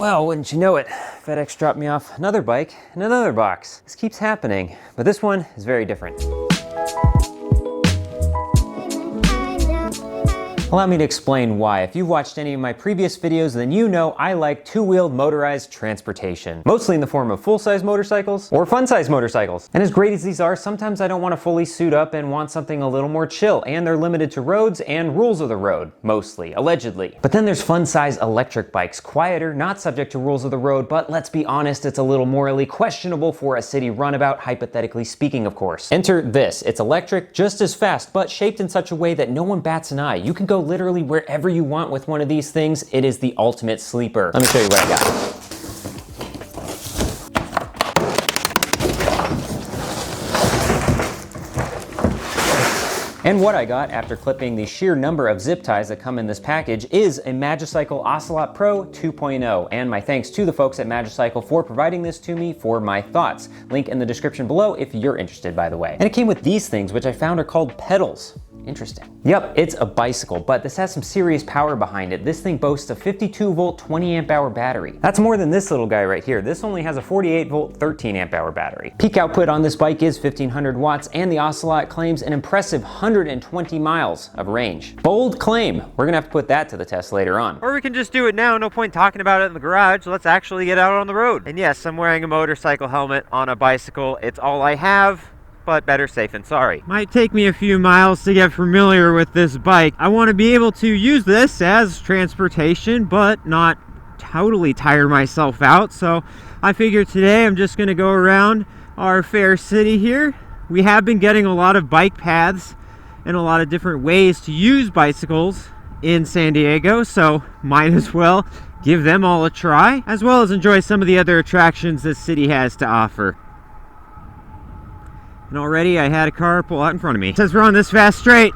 Well, wouldn't you know it, FedEx dropped me off another bike in another box. This keeps happening, but this one is very different. Allow me to explain why. If you've watched any of my previous videos, then you know I like two-wheeled motorized transportation, mostly in the form of full-size motorcycles or fun-size motorcycles. And as great as these are, sometimes I don't want to fully suit up and want something a little more chill, and they're limited to roads and rules of the road, mostly, allegedly. But then there's fun-size electric bikes, quieter, not subject to rules of the road, but let's be honest, it's a little morally questionable for a city runabout, hypothetically speaking, of course. Enter this. It's electric, just as fast, but shaped in such a way that no one bats an eye. You can go literally wherever you want with one of these things. It is the ultimate sleeper. Let me show you what I got. And what I got after clipping the sheer number of zip ties that come in this package is a Magicycle Ocelot Pro 2.0. And my thanks to the folks at Magicycle for providing this to me for my thoughts. Link in the description below if you're interested, by the way. And it came with these things, which I found are called pedals. Interesting. Yep, it's a bicycle, but this has some serious power behind it. This thing boasts a 52 volt, 20 amp hour battery. That's more than this little guy right here. This only has a 48 volt, 13 amp hour battery. Peak output on this bike is 1500 watts, and the Ocelot claims an impressive 120 miles of range. Bold claim. We're gonna have to put that to the test later on. Or we can just do it now, no point talking about it in the garage. Let's actually get out on the road. And yes, I'm wearing a motorcycle helmet on a bicycle. It's all I have, but better safe than sorry. Might take me a few miles to get familiar with this bike. I want to be able to use this as transportation, but not totally tire myself out. So I figured today I'm just going to go around our fair city here. We have been getting a lot of bike paths and a lot of different ways to use bicycles in San Diego, so might as well give them all a try, as well as enjoy some of the other attractions this city has to offer. And already I had a car pull out in front of me. It says we're on this fast straight.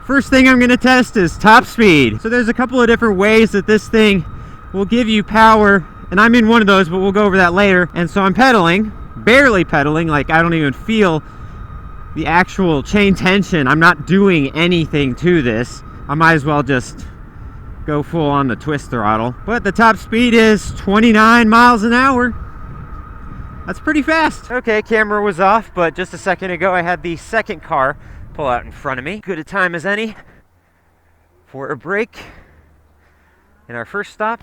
First thing I'm going to test is top speed. So there's a couple of different ways that this thing will give you power, and I'm in one of those, but we'll go over that later. And so I'm pedaling, barely pedaling, like I don't even feel the actual chain tension. I'm not doing anything to this. I might as well just go full on the twist throttle. But the top speed is 29 miles an hour. That's pretty fast. Okay, camera was off, but just a second ago I had the second car pull out in front of me. Good a time as any for a break. And our first stop,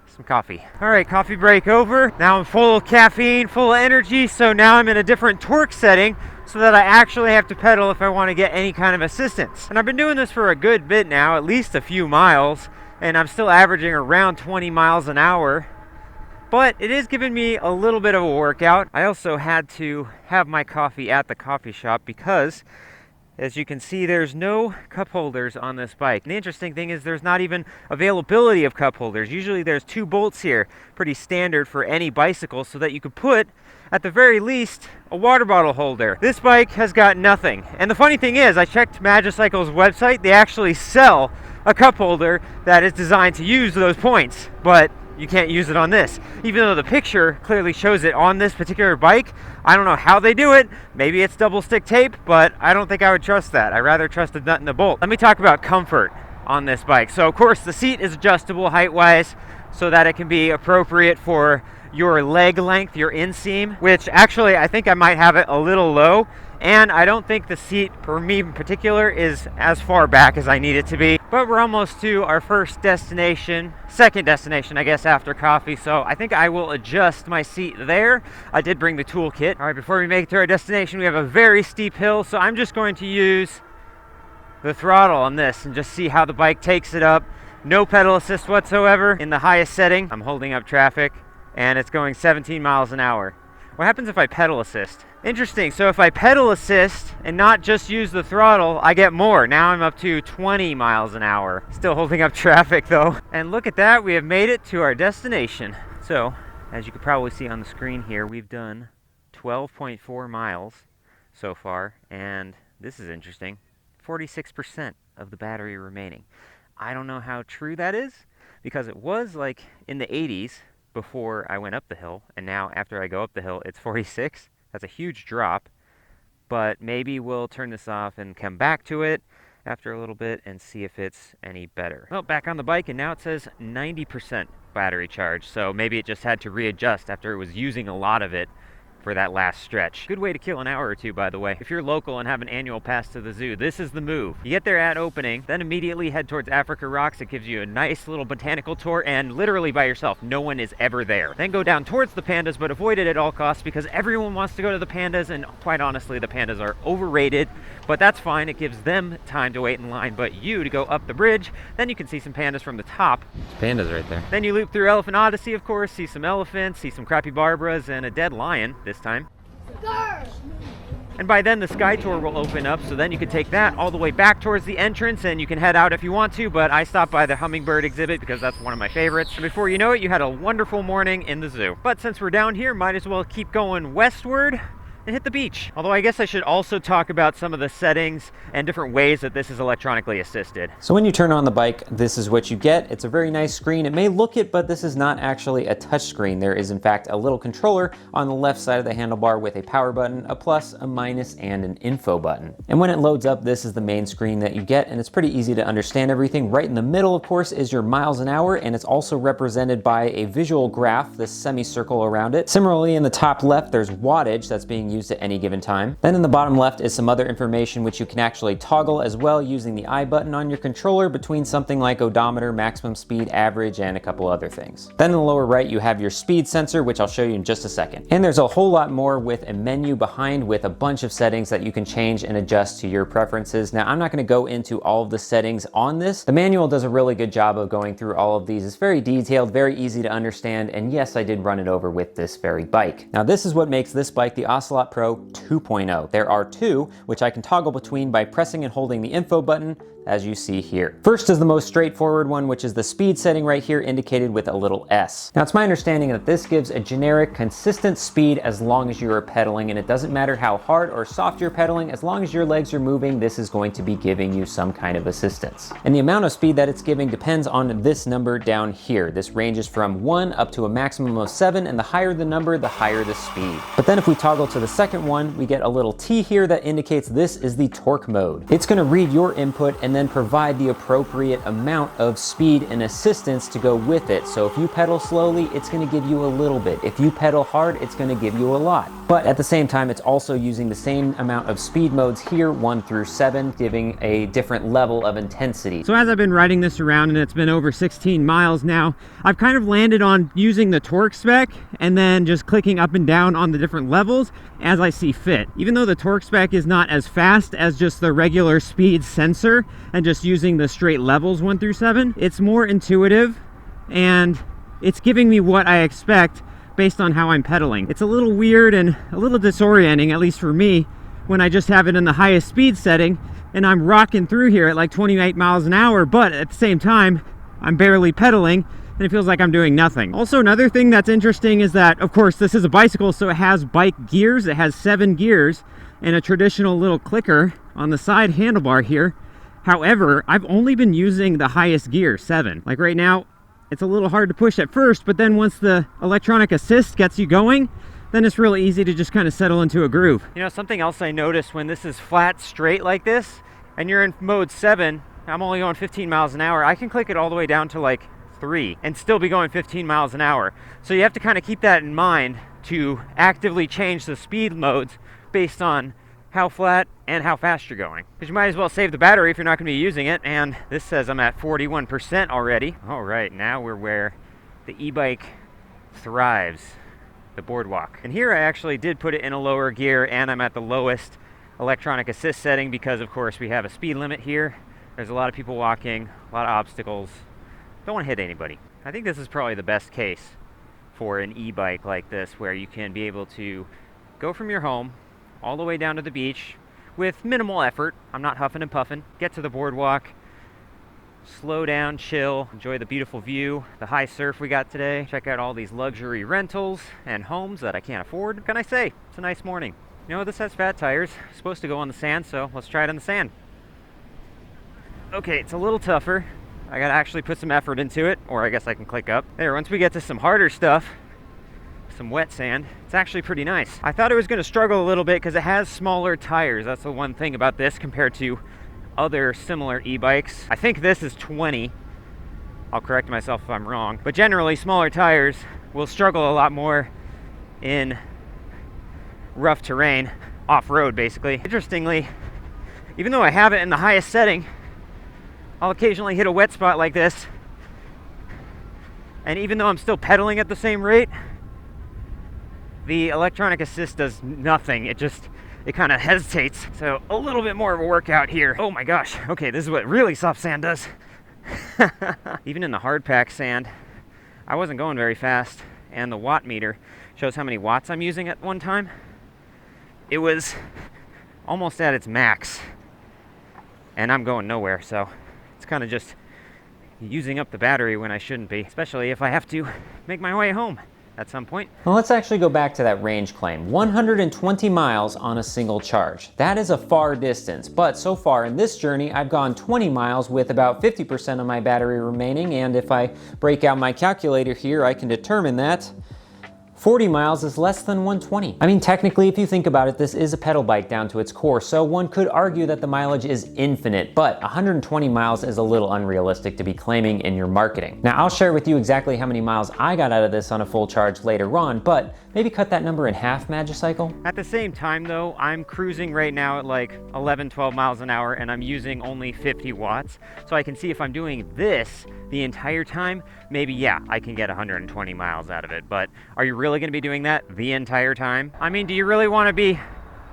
some coffee. All right, coffee break over. Now I'm full of caffeine, full of energy, so now I'm in a different torque setting so that I actually have to pedal if I want to get any kind of assistance. And I've been doing this for a good bit now, at least a few miles, and I'm still averaging around 20 miles an hour. But it is giving me a little bit of a workout. I also had to have my coffee at the coffee shop because, as you can see, there's no cup holders on this bike. And the interesting thing is there's not even availability of cup holders. Usually there's 2 bolts here, pretty standard for any bicycle, so that you could put, at the very least, a water bottle holder. This bike has got nothing. And the funny thing is, I checked Magicycle's website. They actually sell a cup holder that is designed to use those points, but you can't use it on this. Even though the picture clearly shows it on this particular bike, I don't know how they do it. Maybe it's double stick tape, but I don't think I would trust that. I'd rather trust the nut and the bolt. Let me talk about comfort on this bike. So of course the seat is adjustable height-wise so that it can be appropriate for your leg length, your inseam, which actually I think I might have it a little low. And I don't think the seat, for me in particular, is as far back as I need it to be. But we're almost to our first destination, second destination, I guess, after coffee. So I think I will adjust my seat there. I did bring the toolkit. All right, before we make it to our destination, we have a very steep hill. So I'm just going to use the throttle on this and just see how the bike takes it up. No pedal assist whatsoever in the highest setting. I'm holding up traffic and it's going 17 miles an hour. What happens if I pedal assist? Interesting, so if I pedal assist and not just use the throttle, I get more. Now I'm up to 20 miles an hour. Still holding up traffic though. And look at that, we have made it to our destination. So, as you can probably see on the screen here, we've done 12.4 miles so far, and this is interesting, 46% of the battery remaining. I don't know how true that is, because it was like in the 80s before I went up the hill, and now after I go up the hill it's 46. That's a huge drop, but maybe we'll turn this off and come back to it after a little bit and see if it's any better. Well, back on the bike, and now it says 90% battery charge, so maybe it just had to readjust after it was using a lot of it for that last stretch. Good way to kill an hour or two, by the way. If you're local and have an annual pass to the zoo, this is the move. You get there at opening, then immediately head towards Africa Rocks. It gives you a nice little botanical tour, and literally by yourself. No one is ever there. Then go down towards the pandas, but avoid it at all costs because everyone wants to go to the pandas, and quite honestly, the pandas are overrated, but that's fine. It gives them time to wait in line, but you to go up the bridge. Then you can see some pandas from the top. Pandas right there. Then you loop through Elephant Odyssey, of course, see some elephants, see some capybaras, and a dead lion this time. And by then the Sky Tour will open up, so then you can take that all the way back towards the entrance and you can head out if you want to, but I stopped by the hummingbird exhibit because that's one of my favorites. And before you know it, you had a wonderful morning in the zoo. But since we're down here, might as well keep going westward and hit the beach. Although I guess I should also talk about some of the settings and different ways that this is electronically assisted. So when you turn on the bike, this is what you get. It's a very nice screen. It may look it, but this is not actually a touch screen. There is in fact a little controller on the left side of the handlebar with a power button, a plus, a minus, and an info button. And when it loads up, this is the main screen that you get, and it's pretty easy to understand everything. Right in the middle, of course, is your miles an hour, and it's also represented by a visual graph, this semicircle around it. Similarly, in the top left, there's wattage that's being used at any given time. Then in the bottom left is some other information which you can actually toggle as well using the I button on your controller between something like odometer, maximum speed, average, and a couple other things. Then in the lower right you have your speed sensor, which I'll show you in just a second. And there's a whole lot more with a menu behind with a bunch of settings that you can change and adjust to your preferences. Now I'm not going to go into all of the settings on this. The manual does a really good job of going through all of these. It's very detailed, very easy to understand, and yes, I did run it over with this very bike. Now this is what makes this bike the Ocelot Pro 2.0. There are two, which I can toggle between by pressing and holding the info button, as you see here. First is the most straightforward one, which is the speed setting right here indicated with a little S. Now it's my understanding that this gives a generic consistent speed as long as you are pedaling, and it doesn't matter how hard or soft you're pedaling, as long as your legs are moving, this is going to be giving you some kind of assistance. And the amount of speed that it's giving depends on this number down here. This ranges from 1 up to a maximum of 7, and the higher the number, the higher the speed. But then if we toggle to the second one, we get a little T here that indicates this is the torque mode. It's going to read your input and then provide the appropriate amount of speed and assistance to go with it. So if you pedal slowly, it's going to give you a little bit. If you pedal hard, it's going to give you a lot. But at the same time, it's also using the same amount of speed modes here, 1 through 7, giving a different level of intensity. So as I've been riding this around, and it's been over 16 miles now, I've kind of landed on using the torque spec and then just clicking up and down on the different levels as I see fit. Even though the torque spec is not as fast as just the regular speed sensor and just using the straight levels 1 through 7, it's more intuitive and it's giving me what I expect based on how I'm pedaling. It's a little weird and a little disorienting, at least for me, when I just have it in the highest speed setting and I'm rocking through here at like 28 miles an hour, but at the same time, I'm barely pedaling and it feels like I'm doing nothing. Also, another thing that's interesting is that, of course, this is a bicycle, so it has bike gears. It has 7 gears and a traditional little clicker on the side handlebar here. However, I've only been using the highest gear, 7. Like right now, it's a little hard to push at first, but then once the electronic assist gets you going, then it's really easy to just kind of settle into a groove. You know, something else I noticed when this is flat straight like this, and you're in mode 7, I'm only going 15 miles an hour, I can click it all the way down to like 3 and still be going 15 miles an hour. So you have to kind of keep that in mind to actively change the speed modes based on how flat and how fast you're going. Because you might as well save the battery if you're not going to be using it, and this says I'm at 41% already. All right, now we're where the e-bike thrives, the boardwalk. And here I actually did put it in a lower gear, and I'm at the lowest electronic assist setting because, of course, we have a speed limit here. There's a lot of people walking, a lot of obstacles. Don't want to hit anybody. I think this is probably the best case for an e-bike like this, where you can be able to go from your home all the way down to the beach with minimal effort. I'm not huffing and puffing. Get to the boardwalk, slow down, chill, enjoy the beautiful view, the high surf we got today. Check out all these luxury rentals and homes that I can't afford. What can I say? It's a nice morning. You know, this has fat tires. It's supposed to go on the sand, so let's try it on the sand. Okay, it's a little tougher. I gotta actually put some effort into it, or I guess I can click up. There, once we get to some harder stuff, some wet sand, it's actually pretty nice. I thought it was gonna struggle a little bit because it has smaller tires. That's the one thing about this compared to other similar e-bikes. I think this is 20 I'll correct myself if I'm wrong. But generally, smaller tires will struggle a lot more in rough terrain, off-road basically. Interestingly, even though I have it in the highest setting, I'll occasionally hit a wet spot like this. And even though I'm still pedaling at the same rate, the electronic assist does nothing. It kind of hesitates. So a little bit more of a workout here. Oh my gosh. Okay, this is what really soft sand does. Even in the hard pack sand, I wasn't going very fast. And the watt meter shows how many watts I'm using at one time. It was almost at its max. And I'm going nowhere, so it's kind of just using up the battery when I shouldn't be, especially if I have to make my way home at some point. Well, let's actually go back to that range claim. 120 miles on a single charge. That is a far distance, but so far in this journey, I've gone 20 miles with about 50% of my battery remaining, and if I break out my calculator here, I can determine that 40 miles is less than 120. I mean, technically, if you think about it, this is a pedal bike down to its core, so one could argue that the mileage is infinite, but 120 miles is a little unrealistic to be claiming in your marketing. Now, I'll share with you exactly how many miles I got out of this on a full charge later on, but maybe cut that number in half, Magicycle. At the same time though, I'm cruising right now at like 11, 12 miles an hour and I'm using only 50 watts. So I can see if I'm doing this the entire time, maybe yeah, I can get 120 miles out of it. But are you really gonna be doing that the entire time? I mean, do you really wanna be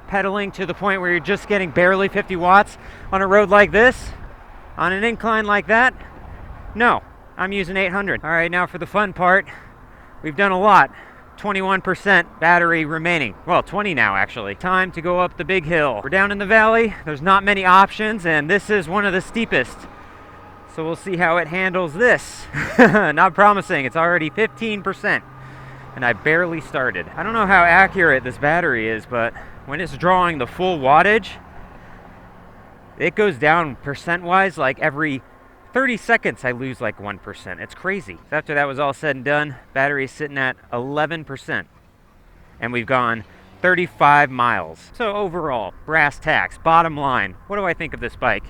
pedaling to the point where you're just getting barely 50 watts on a road like this? On an incline like that? No, I'm using 800. All right, now for the fun part. We've done a lot. 21% battery remaining. Well, 20 now actually. Time to go up the big hill. We're down in the valley. There's not many options and this is one of the steepest. So we'll see how it handles this. Not promising. It's already 15% and I barely started. I don't know how accurate this battery is, but when it's drawing the full wattage, it goes down percent-wise like every 30 seconds I lose like 1%. It's crazy. So after that was all said and done, battery is sitting at 11%. And we've gone 35 miles. So overall, brass tacks, bottom line, what do I think of this bike?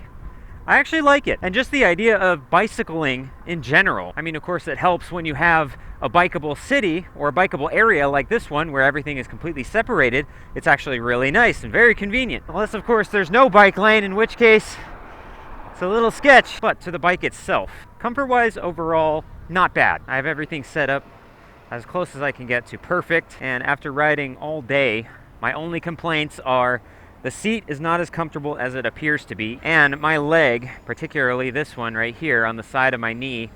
I actually like it. And just the idea of bicycling in general. I mean, of course, it helps when you have a bikeable city or a bikeable area like this one where everything is completely separated. It's actually really nice and very convenient. Unless, of course, there's no bike lane, in which case it's a little sketch. But to the bike itself, comfort-wise, overall, not bad. I have everything set up as close as I can get to perfect. And after riding all day, my only complaints are the seat is not as comfortable as it appears to be, and my leg, particularly this one right here on the side of my knee,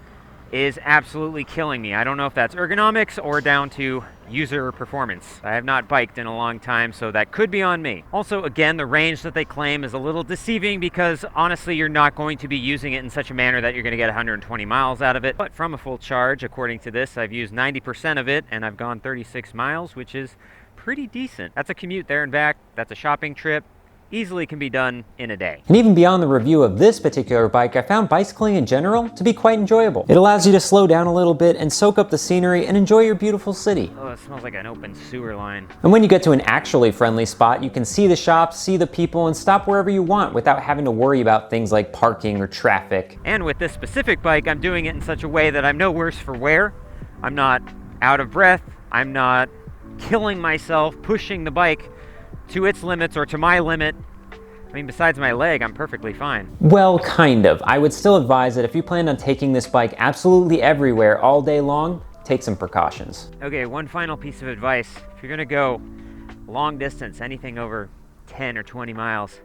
is absolutely killing me. I don't know if that's ergonomics or down to user performance. I have not biked in a long time, so that could be on me. Also, again, the range that they claim is a little deceiving because honestly, you're not going to be using it in such a manner that you're going to get 120 miles out of it. But from a full charge, according to this, I've used 90% of it and I've gone 36 miles, which is pretty decent. That's a commute there and back. That's a shopping trip. Easily can be done in a day. And even beyond the review of this particular bike, I found bicycling in general to be quite enjoyable. It allows you to slow down a little bit and soak up the scenery and enjoy your beautiful city. Oh, it smells like an open sewer line. And when you get to an actually friendly spot, you can see the shops, see the people, and stop wherever you want without having to worry about things like parking or traffic. And with this specific bike, I'm doing it in such a way that I'm no worse for wear. I'm not out of breath. I'm not killing myself, pushing the bike to its limits or to my limit. I mean, besides my leg, I'm perfectly fine. Well, kind of. I would still advise that if you plan on taking this bike absolutely everywhere all day long, take some precautions. Okay, one final piece of advice. If you're gonna go long distance, anything over 10 or 20 miles,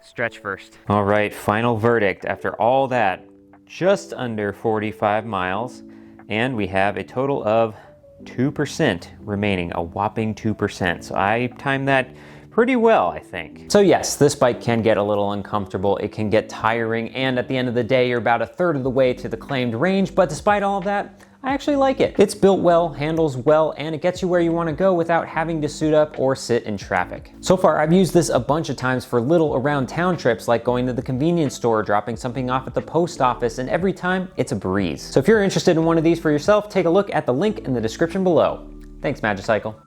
stretch first. All right, final verdict. After all that, just under 45 miles, and we have a total of 2% remaining, a whopping 2%. So I timed that pretty well, I think. So yes, this bike can get a little uncomfortable, it can get tiring, and at the end of the day, you're about a third of the way to the claimed range, but despite all of that, I actually like it. It's built well, handles well, and it gets you where you want to go without having to suit up or sit in traffic. So far, I've used this a bunch of times for little around town trips, like going to the convenience store, dropping something off at the post office, and every time, it's a breeze. So if you're interested in one of these for yourself, take a look at the link in the description below. Thanks, Magicycle.